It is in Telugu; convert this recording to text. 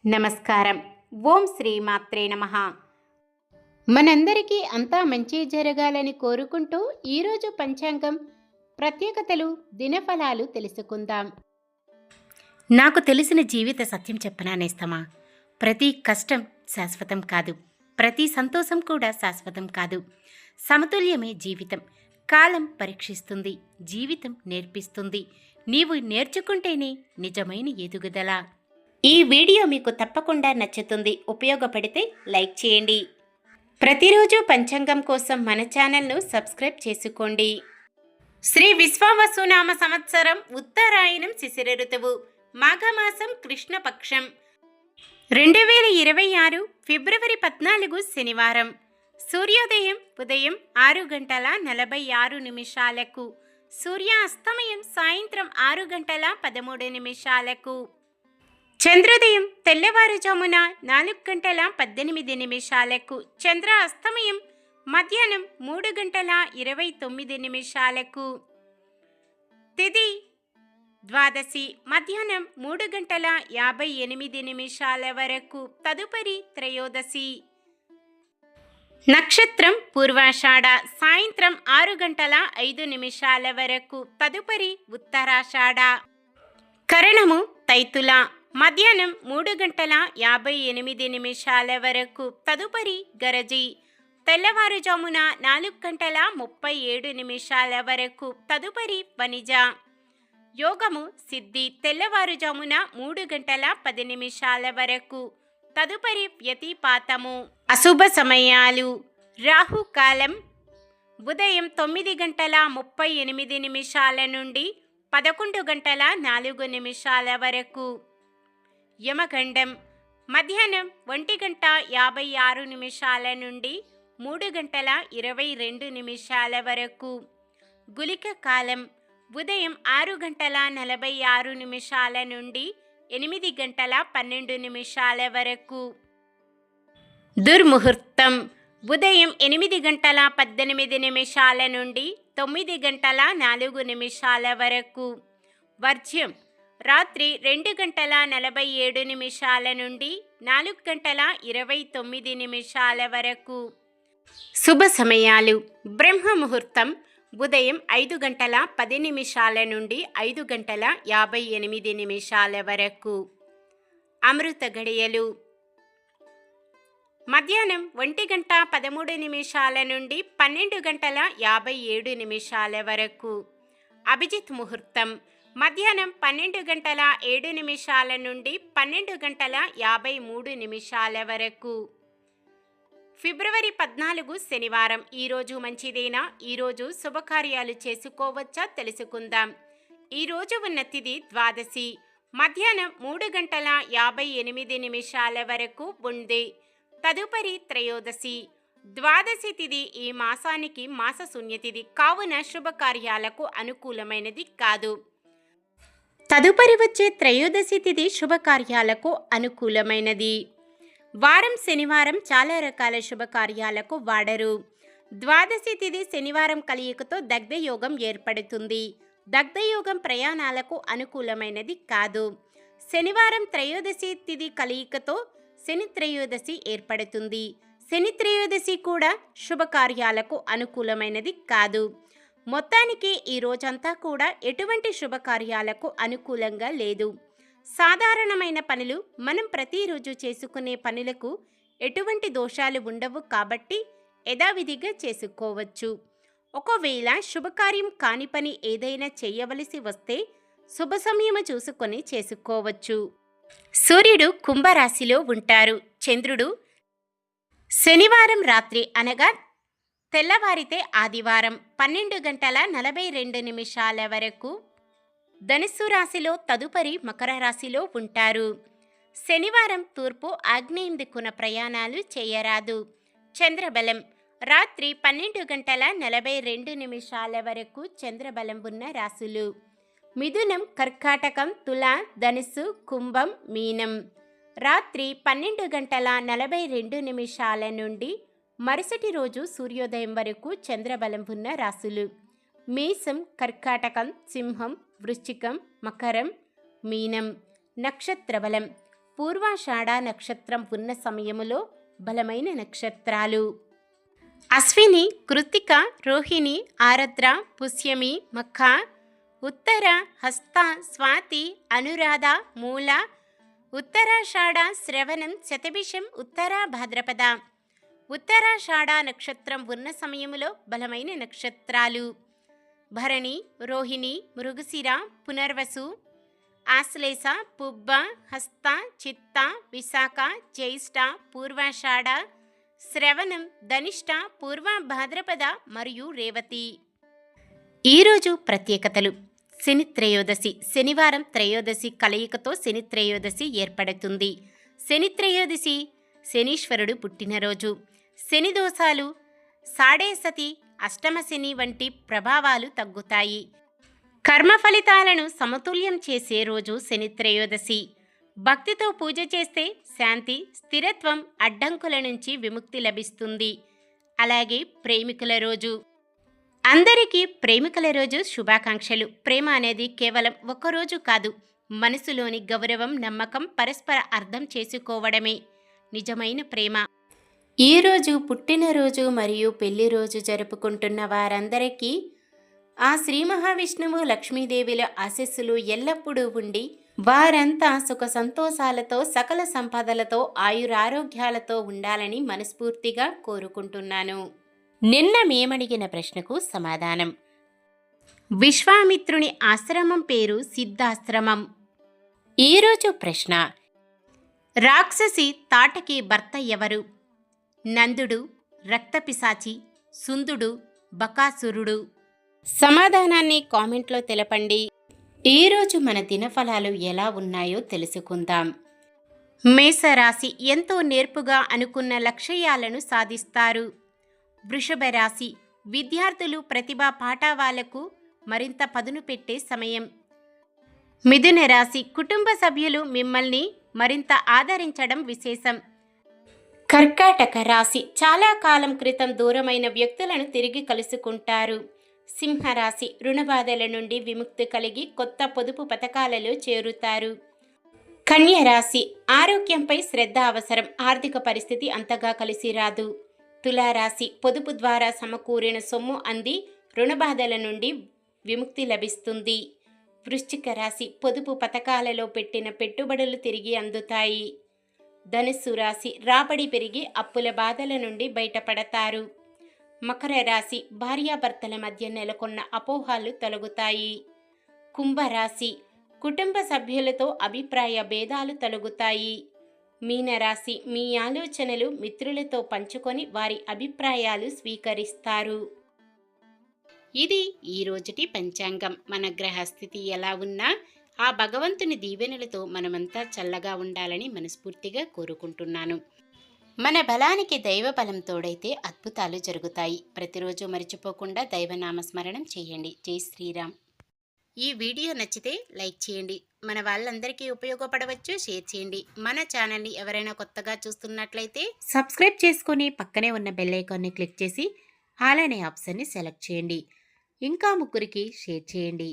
నమస్కారం. ఓం శ్రీ మాత్రే నమః. మనందరికీ అంతా మంచి జరగాలని కోరుకుంటూ ఈరోజు పంచాంగం ప్రత్యేకతలు, దినఫలాలు తెలుసుకుందాం. నాకు తెలిసిన జీవిత సత్యం చెప్పనానేస్తమా, ప్రతి కష్టం శాశ్వతం కాదు, ప్రతి సంతోషం కూడా శాశ్వతం కాదు. సమతుల్యమే జీవితం. కాలం పరీక్షిస్తుంది, జీవితం నేర్పిస్తుంది. నీవు నేర్చుకుంటేనే నిజమైన ఎదుగుదల. ఈ వీడియో మీకు తప్పకుండా నచ్చుతుంది. ఉపయోగపడితే లైక్ చేయండి. ప్రతిరోజు పంచాంగం కోసం మన ఛానల్ను సబ్స్క్రైబ్ చేసుకోండి. శ్రీ విశ్వావసునామ సంవత్సరం ఉత్తరాయణం శిశిర ఋతువు, మాఘమాసం కృష్ణపక్షం, 2026 ఫిబ్రవరి 14 శనివారం. సూర్యోదయం ఉదయం 6:46 సూర్యాస్తమయం సాయంత్రం 6:13 చంద్రోదయం తెల్లవారుజామున 4:18 చంద్ర అస్తమయం మధ్యాహ్నం 3:29 తిథి ద్వాదశి మధ్యాహ్నం 3:58 వరకు, తదుపరి త్రయోదశి. నక్షత్రం పూర్వాషాఢ సాయంత్రం 6:05 వరకు, తదుపరి ఉత్తరాషాఢ. కరణము తైతుల మధ్యాహ్నం 3:58 వరకు, తదుపరి గరజి. తెల్లవారుజామున 4:37 వరకు, తదుపరి వనిజ. యోగము సిద్ధి తెల్లవారుజామున 3:10 వరకు, తదుపరి వ్యతిపాతము. అశుభ సమయాలు: రాహుకాలం ఉదయం 9:38 నుండి 11:04 వరకు. యమగండం మధ్యాహ్నం 1:56 నుండి 3:22 వరకు. గుళిక కాలం ఉదయం 6:46 నుండి 8:12 వరకు. దుర్ముహూర్తం ఉదయం 8:18 నుండి 9:04 వరకు. వర్జ్యం రాత్రి 2:47 నుండి 4:29 వరకు. శుభ సమయాలు: బ్రహ్మ ముహూర్తం ఉదయం 5:10 నుండి 5:58 వరకు. అమృత గడియలు మధ్యాహ్నం 1:13 నుండి 12:57 వరకు. అభిజిత్ ముహూర్తం మధ్యాహ్నం 12:07 నుండి 12:53 వరకు. ఫిబ్రవరి 14 శనివారం. ఈరోజు మంచిదేనా? ఈరోజు శుభకార్యాలు చేసుకోవచ్చా తెలుసుకుందాం. ఈరోజు ఉన్న తిథి ద్వాదశి మధ్యాహ్నం 3:58 వరకు ఉంది, తదుపరి త్రయోదశి. ద్వాదశి తిథి ఈ మాసానికి మాస శూన్యతిథి కావున శుభకార్యాలకు అనుకూలమైనది కాదు. తదుపరి వచ్చే త్రయోదశి తిథి శుభకార్యాలకు అనుకూలమైనది. వారం శనివారం చాలా రకాల శుభకార్యాలకు వాడరు. ద్వాదశి తిథి శనివారం కలియికతో దగ్ధయోగం ఏర్పడుతుంది. దగ్ధయోగం ప్రయాణాలకు అనుకూలమైనది కాదు. శనివారం త్రయోదశి తిథి కలియికతో శని త్రయోదశి ఏర్పడుతుంది. శని త్రయోదశి కూడా శుభకార్యాలకు అనుకూలమైనది కాదు. మొత్తానికి ఈ రోజంతా కూడా ఎటువంటి శుభకార్యాలకు అనుకూలంగా లేదు. సాధారణమైన పనులు, మనం ప్రతిరోజు చేసుకునే పనులకు ఎటువంటి దోషాలు ఉండవు కాబట్టి యథావిధిగా చేసుకోవచ్చు. ఒకవేళ శుభకార్యం కాని పని ఏదైనా చేయవలసి వస్తే శుభ సమయము చూసుకొని చేసుకోవచ్చు. సూర్యుడు కుంభరాశిలో ఉంటారు. చంద్రుడు శనివారం రాత్రి అనగా తెల్లవారితే ఆదివారం 12:42 వరకు ధనుస్సు రాశిలో, తదుపరి మకర రాశిలో ఉంటారు. శనివారం తూర్పు ఆగ్నేయం దిక్కున ప్రయాణాలు చేయరాదు. చంద్రబలం రాత్రి 12:42 వరకు చంద్రబలం ఉన్న రాశులు: మిథునం, కర్కాటకం, తుల, ధనుస్సు, కుంభం, మీనం. రాత్రి 12:42 నుండి మరుసటి రోజు సూర్యోదయం వరకు చంద్రబలం ఉన్న రాశులు: మేషం, కర్కాటకం, సింహం, వృశ్చికం, మకరం, మీనం. నక్షత్ర బలం పూర్వాషాఢ నక్షత్రం ఉన్న సమయములో బలమైన నక్షత్రాలు. అశ్విని, కృత్తిక, రోహిణి, ఆరద్ర, పుష్యమి, మఖ, ఉత్తర, హస్త, స్వాతి, అనురాధ, మూల, ఉత్తరాషాఢ, శ్రవణం, శతభిషం, ఉత్తర భాద్రపద. ఉత్తరాషాఢ నక్షత్రం ఉన్న సమయములో బలమైన నక్షత్రాలు. భరణి, రోహిణి, మృగశిర, పునర్వసు, ఆశ్లేష, పుబ్బ, హస్త, చిత్త, విశాఖ, జ్యేష్ఠ, పూర్వాషాఢ, శ్రవణం, ధనిష్ట, పూర్వ భాద్రపద మరియు రేవతి. ఈరోజు ప్రత్యేకతలు. శని త్రయోదశి, శనివారం త్రయోదశి కలయికతో శని త్రయోదశి ఏర్పడుతుంది. శని త్రయోదశి శనీశ్వరుడు పుట్టినరోజు. శని దోషాలు, సాడేసతి, అష్టమ శని వంటి ప్రభావాలు తగ్గుతాయి. కర్మ ఫలితాలను సమతుల్యం చేసే రోజు శని త్రయోదశి. భక్తితో పూజ చేస్తే శాంతి, స్థిరత్వం, అడ్డంకుల నుంచి విముక్తి లభిస్తుంది. అలాగే ప్రేమికుల రోజు. అందరికీ ప్రేమికుల రోజు శుభాకాంక్షలు. ప్రేమ అనేది కేవలం ఒక్కరోజు కాదు, మనసులోని గౌరవం, నమ్మకం, పరస్పర అర్థం చేసుకోవడమే నిజమైన ప్రేమ. ఈరోజు పుట్టినరోజు మరియు పెళ్లి రోజు జరుపుకుంటున్న వారందరికీ ఆ శ్రీ మహావిష్ణువు, లక్ష్మీదేవిల ఆశీస్సులు ఎల్లప్పుడూ ఉండి వారంతా సుఖ సంతోషాలతో, సకల సంపదలతో, ఆయురారోగ్యాలతో ఉండాలని మనస్ఫూర్తిగా కోరుకుంటున్నాను. నిన్న మేమడిగిన ప్రశ్నకు సమాధానం. విశ్వామిత్రుని ఆశ్రమం పేరు సిద్ధాశ్రమం. ఈరోజు ప్రశ్న: రాక్షసి తాటకి భర్త ఎవరు? నందుడు, రక్తపిశాచి, సుందుడు, బకాసురుడు? సమాధానాన్ని కామెంట్లో తెలపండి. ఈరోజు మన దినఫలాలు ఎలా ఉన్నాయో తెలుసుకుందాం. మేషరాశి, ఎంతో నేర్పుగా అనుకున్న లక్ష్యాలను సాధిస్తారు. వృషభ రాశి, విద్యార్థులు ప్రతిభా పాఠవాలకు మరింత పదును పెట్టే సమయం. మిథున రాశి, కుటుంబ సభ్యులు మిమ్మల్ని మరింత ఆదరించడం విశేషం. కర్కాటక రాశి, చాలా కాలం క్రితం దూరమైన వ్యక్తులను తిరిగి కలుసుకుంటారు. సింహరాశి, రుణబాధల నుండి విముక్తి కలిగి కొత్త పొదుపు పథకాలలో చేరుతారు. కన్య రాశి, ఆరోగ్యంపై శ్రద్ధ అవసరం. ఆర్థిక పరిస్థితి అంతగా కలిసి రాదు. తులారాశి, పొదుపు ద్వారా సమకూరిన సొమ్ము అంది రుణబాధల నుండి విముక్తి లభిస్తుంది. వృశ్చిక రాశి, పొదుపు పథకాలలో పెట్టిన పెట్టుబడులు తిరిగి అందుతాయి. ధనుస్సు రాశి, రాబడి పెరిగి అప్పుల బాధల నుండి బయటపడతారు. మకర రాశి, భార్యాభర్తల మధ్య నెలకొన్న అపోహలు తొలగుతాయి. కుంభరాశి, కుటుంబ సభ్యులతో అభిప్రాయ భేదాలు తొలగుతాయి. మీనరాశి, మీ ఆలోచనలు మిత్రులతో పంచుకొని వారి అభిప్రాయాలు స్వీకరిస్తారు. ఇది ఈ రోజుటి పంచాంగం. మన గ్రహస్థితి ఎలా ఉన్నా ఆ భగవంతుని దీవెనలతో మనమంతా చల్లగా ఉండాలని మనస్ఫూర్తిగా కోరుకుంటున్నాను. మన బలానికి దైవ బలం తోడైతే అద్భుతాలు జరుగుతాయి. ప్రతిరోజు మర్చిపోకుండా దైవనామస్మరణం చేయండి. జై శ్రీరామ్. ఈ వీడియో నచ్చితే లైక్ చేయండి. మన వాళ్ళందరికీ ఉపయోగపడవచ్చు, షేర్ చేయండి. మన ఛానల్ని ఎవరైనా కొత్తగా చూస్తున్నట్లయితే సబ్స్క్రైబ్ చేసుకొని పక్కనే ఉన్న బెల్ ఐకాన్ని క్లిక్ చేసి ఆల్ అనే ఆప్షన్ని సెలెక్ట్ చేయండి. ఇంకా ముగ్గురికి షేర్ చేయండి.